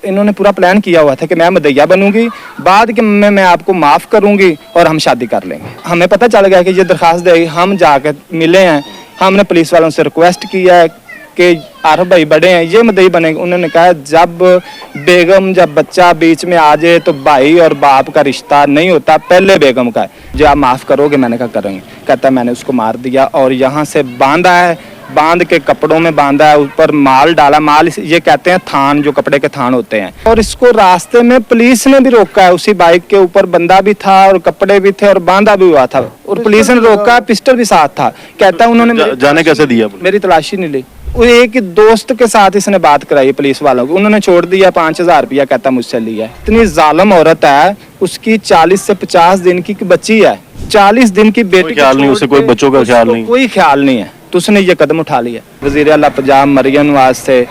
इन्होंने पूरा प्लान किया हुआ था कि मैं मदैया बनूंगी, बाद के मैं आपको माफ़ करूंगी और हम शादी कर लेंगे। हमें पता चल गया कि ये दरख्वास्त देगी, हम जाकर मिले हैं, हमने पुलिस वालों से रिक्वेस्ट किया है कि आरफ भाई बड़े हैं, ये मदई बनेंगे। उन्होंने कहा जब बेगम जब बच्चा बीच में आ जाए तो भाई और बाप का रिश्ता नहीं होता, पहले बेगम का है। जो आप माफ़ करोगे? मैंने कहा करेंगे। कहता मैंने उसको मार दिया और यहाँ से बांधा है, बांध के कपड़ों में बांधा है, ऊपर माल डाला, माल ये कहते हैं थान, जो कपड़े के थान होते हैं। और इसको रास्ते में पुलिस ने भी रोका है, उसी बाइक के ऊपर बंदा भी था और कपड़े भी थे और बांधा भी हुआ था, और पुलिस ने रोका, पिस्टल भी साथ था। कहता उन्होंने जाने कैसे दिया? मेरी तलाशी नहीं ली। वो एक दोस्त के साथ इसने बात कराई पुलिस वालों को, उन्होंने छोड़ दिया, 5,000 रुपया कहता मुझसे लिया। इतनी जालिम औरत है, उसकी 40 से 50 दिन की बच्ची है, 40 दिन की बेटी, ख्याल नहीं, उसे कोई बच्चों का ख्याल नहीं, कोई ख्याल नहीं है, तो उसने ये कदम उठा लिया। वज़ीर आला पंजाब मरियम नवाज से,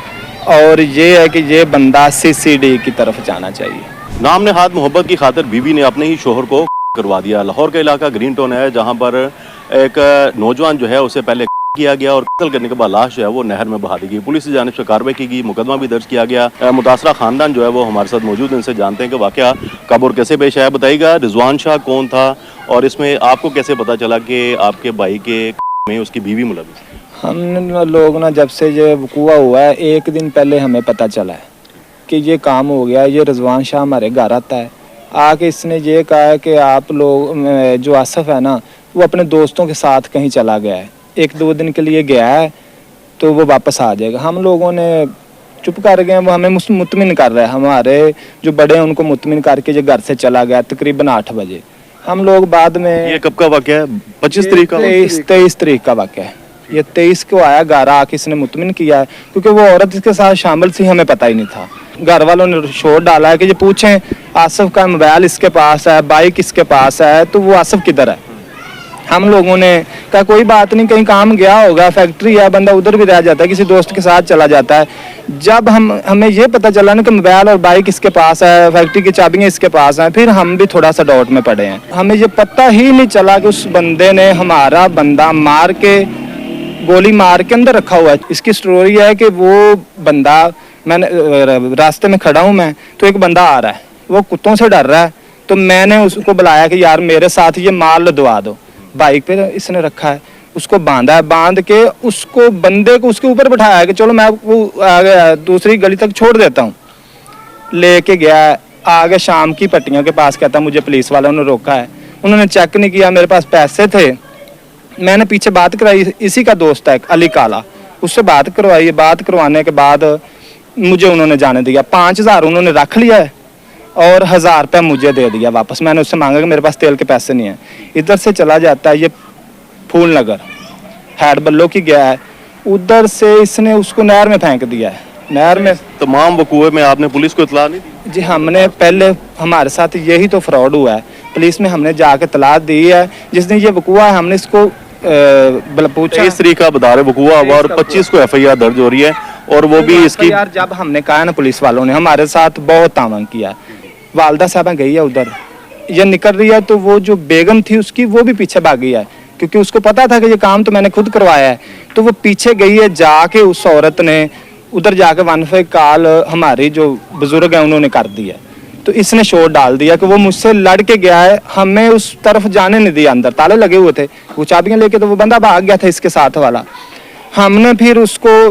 और ये है कि ये बंदा CCD की तरफ जाना चाहिए। नाम ने हाथ मोहब्बत की खातिर बीवी ने अपने ही शोहर को करवा दिया। लाहौर का इलाका ग्रीन टाउन है, जहां पर एक नौजवान जो है उसे पहले किया गया और कत्ल करने के बाद लाश जो है वो नहर में बहा दी गई। पुलिस की जानिब से कार्रवाई की गई, मुकदमा भी दर्ज किया गया। मुतासरा खानदान जो है वो हमारे साथ मौजूद, इनसे जानते हैं कि वाकया कब और कैसे पेश आया। बताइएगा, रिजवान शाह कौन था और इसमें आपको कैसे पता चला कि आपके भाई के में उसकी बीवी मुलविस? हम लोग ना जब से ये वकूआ हुआ है, एक दिन पहले हमें पता चला है कि ये काम हो गया। ये रिजवान शाह हमारे घर आता है, आके इसने ये कहा है कि आप लोग, जो आसफ है ना, वो अपने दोस्तों के साथ कहीं चला गया है, 1-2 दिन के लिए गया है, तो वो वापस आ जाएगा। हम लोगों ने चुप कर गए, वो हमें मुतमिन कर रहा है, हमारे जो बड़े हैं उनको मुतमिन करके ये घर से चला गया तकरीबन 8 बजे। हम लोग बाद में, ये कब का वाकया है? 25 तारीख का? 23 तारीख का वाकया है। ये 23 को आया, घर आके इसने मुतमिन किया है, क्योंकि वो औरत इसके साथ शामिल थी, हमें पता ही नहीं था। घर वालों ने शोर डाला है कि ये पूछें आसफ का मोबाइल इसके पास है, बाइक इसके पास है, तो वो आसफ किधर है। हम लोगों ने कहा कोई बात नहीं, कहीं काम गया होगा, फैक्ट्री है, बंदा उधर भी रह जाता है, किसी दोस्त के साथ चला जाता है। जब हमें ये पता चला ना कि मोबाइल और बाइक इसके पास है, फैक्ट्री की चाबियां इसके पास हैं, फिर हम भी थोड़ा सा डाउट में पड़े हैं। हमें ये पता ही नहीं चला कि उस बंदे ने हमारा बंदा मार के, गोली मार के अंदर रखा हुआ है। इसकी स्टोरी है कि वो बंदा, मैंने रास्ते में खड़ा हूँ मैं, तो एक बंदा आ रहा है, वो कुत्तों से डर रहा है, तो मैंने उसको बुलाया कि यार मेरे साथ ये माल लदवा दो। बाइक पे इसने रखा है, उसको बांधा है, बांध के उसको बंदे को उसके ऊपर बैठाया है कि चलो मैं आपको दूसरी गली तक छोड़ देता हूँ। लेके गया, आगे शाम की पट्टियों के पास, कहता मुझे पुलिस वालों ने रोका है। उन्होंने चेक नहीं किया, मेरे पास पैसे थे, मैंने पीछे बात कराई, इसी का दोस्त है अली काला, उससे बात करवाई। बात करवाने के बाद मुझे उन्होंने जाने दिया। 5,000 उन्होंने रख लिया है और 1,000 रुपये मुझे दे दिया वापस। मैंने उससे मांगा कि मेरे पास तेल के पैसे नहीं हैं। इधर से चला जाता है, ये फूल नगर हैड बल्लो की गया है, उधर से इसने उसको नहर में फेंक दिया है। नहर में तमाम वकूए में आपने पुलिस को इतला नहीं दी? जी, हमने पहले, हमारे साथ यही तो फ्रॉड हुआ है, पुलिस में हमने जाके इतला दी है। जिस दिन ये वकूआ है हमने इसको पूछा, इस तरीके का बता रहे वकूआ हुआ और 25 को FIR दर्ज हो रही है, और वो भी इसकी, यार जब हमने कहा ना, पुलिस वालों ने हमारे साथ बहुत तावन किया। वालदा साहबा गई है उधर, ये निकल रही है, तो वो जो बेगम थी उसकी, वो भी पीछे भाग गई है, क्योंकि उसको पता था कि ये काम तो मैंने खुद करवाया है, तो वो पीछे गई है। जाके उस औरत ने उधर जाके 1 कॉल हमारी जो बुजुर्ग है उन्होंने कर दिया, तो इसने शोर डाल दिया कि वो मुझसे लड़ के गया है, हमें उस तरफ जाने नहीं दिया। अंदर ताले लगे हुए थे, वो चाबियां लेके, तो वो बंदा भाग गया था इसके साथ वाला। हमने फिर उसको,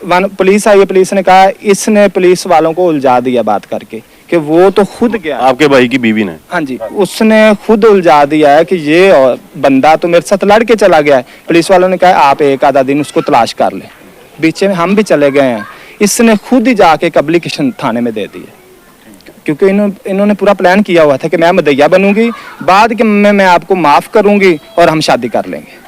पुलिस आई, पुलिस ने कहा, इसने पुलिस वालों को उलझा दिया बात करके कि वो तो खुद गया। आपके भाई की बीवी ने? हाँ जी, उसने खुद उलझा दिया है कि ये बंदा तो मेरे साथ लड़ के चला गया है। पुलिस वालों ने कहा आप 1 आधा दिन उसको तलाश कर ले। बीच में हम भी चले गए हैं, इसने खुद ही जाके एप्लीकेशन थाने में दे दी है, क्योंकि इन्होंने पूरा प्लान किया हुआ था कि मैं मदैया बनूंगी, बाद के मैं आपको माफ़ करूंगी और हम शादी कर लेंगे।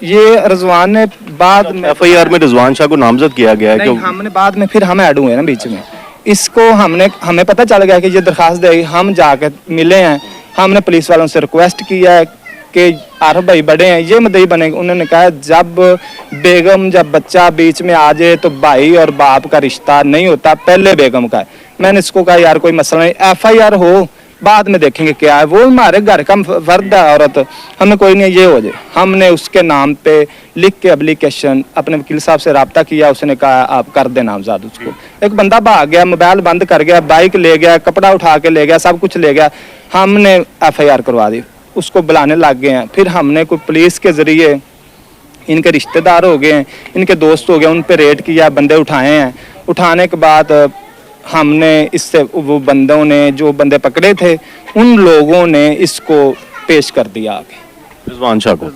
ये रिजवान ने बाद में FIR में रिजवान शाह को नामजद किया गया है। नहीं, हमने बाद में, फिर हम ऐड हुए ना बीच में, इसको हमें पता चल गया कि ये दरख्वास्त देगी, हम जाकर मिले हैं, हमने पुलिस वालों से रिक्वेस्ट किया है कि आरफ भाई बड़े हैं, ये मदई बनेंगे। उन्होंने कहा जब बेगम जब बच्चा बीच में आ जाए तो भाई और बाप का रिश्ता नहीं होता, पहले बेगम का है। मैंने इसको कहा यार कोई मसला नहीं, FIR हो, बाद में देखेंगे क्या है, वो हमारे घर का फर्द है औरत, हमें कोई नहीं ये हो जाए। हमने उसके नाम पे लिख के एप्लीकेशन अपने वकील साहब से रब्ता किया, उसने कहा आप कर दे नामजद उसको। एक बंदा भाग गया, मोबाइल बंद कर गया, बाइक ले गया, कपड़ा उठा के ले गया, सब कुछ ले गया। हमने FIR करवा दी, उसको बुलाने लग गए हैं। फिर हमने कोई पुलिस के जरिए, इनके रिश्तेदार हो गए हैं, इनके दोस्त हो गए, उन पे रेड किया, बंदे उठाए हैं। उठाने के बाद हमने इससे वो बंदों ने, जो बंदे पकड़े थे, उन लोगों ने इसको पेश कर दिया आगे रिजवान शाह को।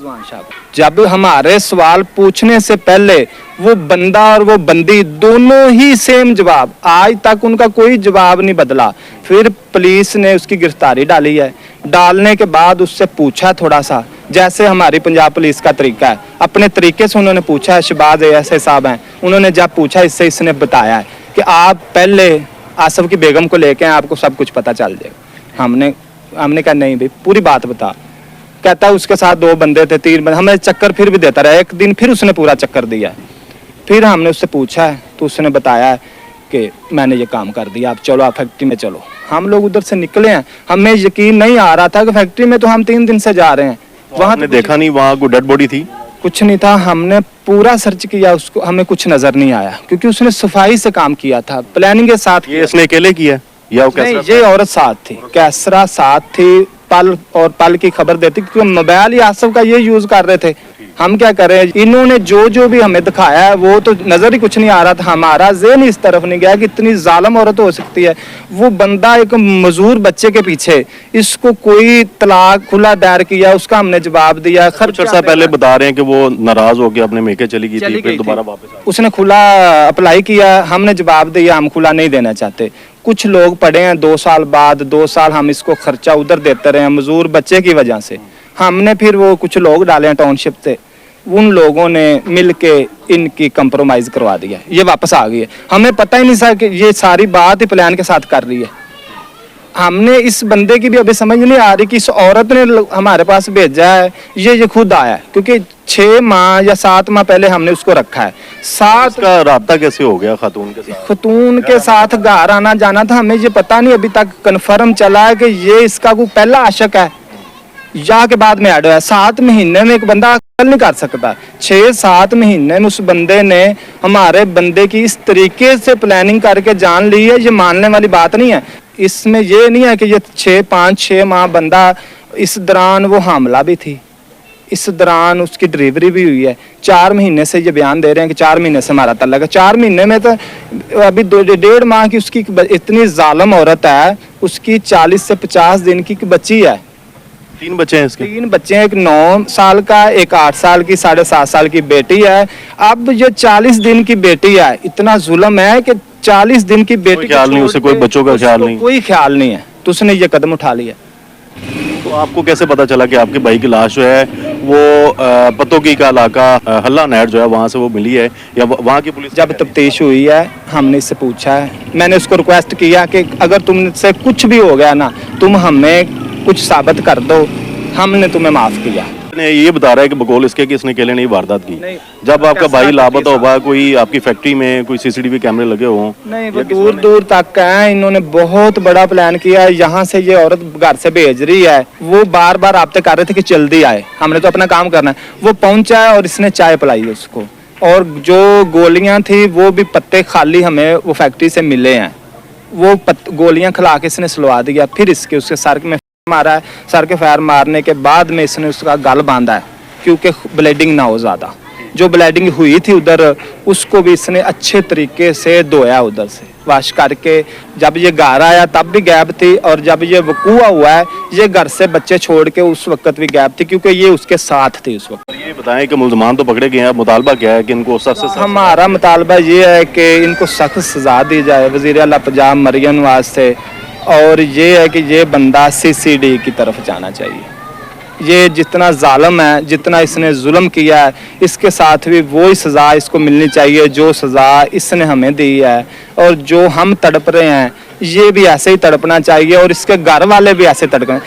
जब हमारे सवाल पूछने से पहले वो बंदा और वो बंदी दोनों ही सेम जवाब, आज तक उनका कोई जवाब नहीं बदला। फिर पुलिस ने उसकी गिरफ्तारी डाली है। डालने के बाद उससे पूछा थोड़ा सा, जैसे हमारी पंजाब पुलिस का तरीका है, अपने तरीके से उन्होंने पूछा है। शहबाज ऐसे साहब हैं, उन्होंने जब पूछा इससे इसने बताया है कि आप पहले आसफ की बेगम को लेके आए, आपको सब कुछ पता चल जाएगा। हमने कहा नहीं भाई पूरी बात बता। कहता है उसके साथ 2 बंदे थे, 3 बंदे, हमें चक्कर फिर भी देता रहा। एक दिन फिर उसने पूरा चक्कर दिया। फिर हमने उससे पूछा है तो उसने बताया है कि मैंने ये काम कर दिया, आप चलो, आप फैक्ट्री में चलो। हम लोग उधर से निकले हैं, हमें यकीन नहीं आ रहा था कि फैक्ट्री में तो हम 3 दिन से जा रहे हैं। वहाँ ने देखा नहीं, वहाँ कोई डेड बॉडी थी? कुछ नहीं था। हमने पूरा सर्च किया, उसको हमें कुछ नजर नहीं आया, क्योंकि उसने सफाई से काम किया था, प्लानिंग के साथ। ये इसने अकेले किया या वो नहीं, कैसरा? ये औरत साथ थी, कैसरा साथ थी। पल की खबर देती, क्योंकि मोबाइल ही आसफ का ये यूज कर रहे थे। हम क्या करें, इन्होंने जो भी हमें दिखाया है वो तो नजर ही कुछ नहीं आ रहा था। हमारा ज़हन इस तरफ नहीं गया कि इतनी जालिम औरत हो सकती है। वो बंदा एक मजदूर बच्चे के पीछे, इसको कोई तलाक खुला दायर किया, उसका हमने जवाब दिया। कुछ अर्सा पहले बता रहे हैं कि वो नाराज होकर अपने मेके चली गई थी, फिर दोबारा वापस आ गई। उसने खुला अप्लाई किया, हमने जवाब दिया हम खुला नहीं देना चाहते। कुछ लोग पढ़े हैं 2 साल बाद, 2 साल हम इसको खर्चा उधर देते रहे हैं मजदूर बच्चे की वजह से। हमने फिर वो कुछ लोग डाले हैं टाउनशिप से, उन लोगों ने मिल के इनकी कंप्रोमाइज करवा दिया, ये वापस आ गई है। हमें पता ही नहीं था कि ये सारी बात ही प्लान के साथ कर रही है। हमने इस बंदे की भी अभी समझ नहीं आ रही कि इस औरत ने हमारे पास भेजा है, ये खुद आया है, क्योंकि 6 माह या 7 माह पहले हमने उसको रखा है। 7 का राब्ता कैसे हो गया खातून के साथ? खतून के साथ घर आना जाना था, हमें ये पता नहीं अभी तक कन्फर्म चला है कि ये इसका कोई पहला आशिक है या के बाद में ऐड हुआ है। 7 महीने में एक बंदा अकल नहीं कर सकता। 6-7 महीने में उस बंदे ने हमारे बंदे की इस तरीके से प्लानिंग करके जान ली है, ये मानने वाली बात नहीं है। इसमें ये नहीं है कि ये 5-6 माह बंदा, इस दौरान वो हामला भी थी, इस दौरान उसकी डिलीवरी भी हुई है। 4 महीने से ये बयान दे रहे हैं कि 4 महीने से हमारा तल्लक है। 4 महीने में तो अभी 1.5 माह की उसकी इतनी जालिम औरत है, उसकी 40 से 50 दिन की बच्ची है। 3 बच्चे हैं इसके? 3 बच्चे हैं, एक 9 साल का, एक 8 साल की, 7.5 साल की बेटी है। अब ये 40 दिन की बेटी है, इतना जुल्म है कि 40 दिन की बेटी, ख्याल नहीं उसे, कोई बच्चों का ख्याल नहीं, कोई ख्याल नहीं है, तो उसने ये कदम उठा लिया। तो आपको कैसे पता चला कि आपके भाई की लाश जो है वो पतोकी का इलाका हल्ला नहर जो है वहाँ से वो मिली है, या वहाँ की पुलिस? जब तफ्तीश हुई है हमने इससे पूछा है, मैंने उसको रिक्वेस्ट किया कि अगर तुमसे कुछ भी हो गया ना, तुम हमें कुछ साबित कर दो, हमने तुम्हें माफ किया। ये बता रहा है कि बकौल इसके कि इसने अकेले नहीं वारदात की। नहीं, जब आपका भाई लापता होगा, कोई आपकी फैक्ट्री में कोई CCTV कैमरे लगे हों? नहीं, वो दूर दूर तक है। इन्होंने बहुत बड़ा प्लान किया है। यहाँ से ये औरत घर से भेज रही है, वो बार बार राब्ते कर रहे थे कि जल्दी आए, हमने तो अपना काम करना है। वो पहुंचा है और इसने चाय पिलाई उसको, और जो गोलियां थी वो भी पत्ते खाली हमें वो फैक्ट्री से मिले हैं, वो गोलियां खिला के इसने सुलवा दिया। फिर उसके सर में मारा है, सर के फायर मारने के बाद में इसने उसका गल बांधा है, क्योंकि ब्लीडिंग ना हो ज़्यादा। जो ब्लीडिंग हुई थी उधर, उसको भी इसने अच्छे तरीके से धोया, उधर से वाश करके। जब ये घर आया तब भी गैप थी, और जब ये वकूआ हुआ है, ये घर से बच्चे छोड़ के उस वक्त भी गैप थी, क्योंकि ये उसके साथ थी उस वक्त। ये बताएं कि मुल्जमान तो पकड़े गए हैं, मुतालबा क्या है कि इनको सख्त से सख्त? हमारा मुतालबा ये है कि इनको सख्त सजा दी जाए वज़ीर आला पंजाब मरियम नवाज से, और ये है कि ये बंदा CCD की तरफ जाना चाहिए। ये जितना जालिम है, जितना इसने जुल्म किया है, इसके साथ भी वही सज़ा इसको मिलनी चाहिए जो सज़ा इसने हमें दी है। और जो हम तड़प रहे हैं, ये भी ऐसे ही तड़पना चाहिए, और इसके घर वाले भी ऐसे तड़पें।